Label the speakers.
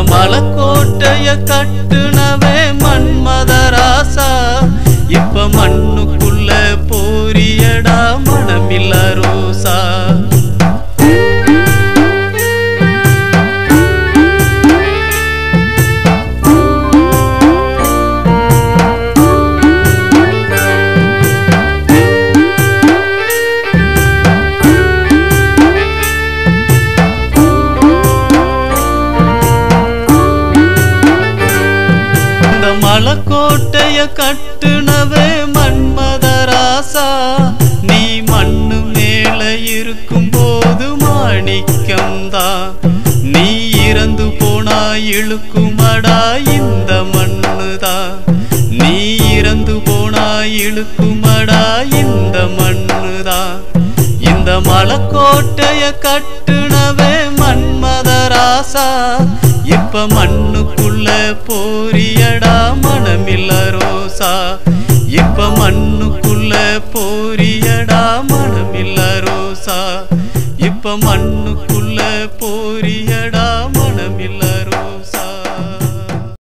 Speaker 1: மலக்கோட்டைய கட்டுனவே மன்மதராசா இப்ப மண்ணுக்குள்ள போரியடா மனமில்ல ரோசா மலக்கோட்டைய கட்டுனவே மன்மதராசா நீ மண்ணு மேல இருக்கும் போது மாணிக்கம்தா நீ இறந்து போனா இழுக்குமடா இந்த மண்ணுதா நீ இறந்து போனா இழுக்குமடா இந்த மண்ணுதா இந்த மலக்கோட்டைய கட்டுனவே மன்மதராசா இப்ப மண்ணுக்குள்ள போரியடா மனமில்ல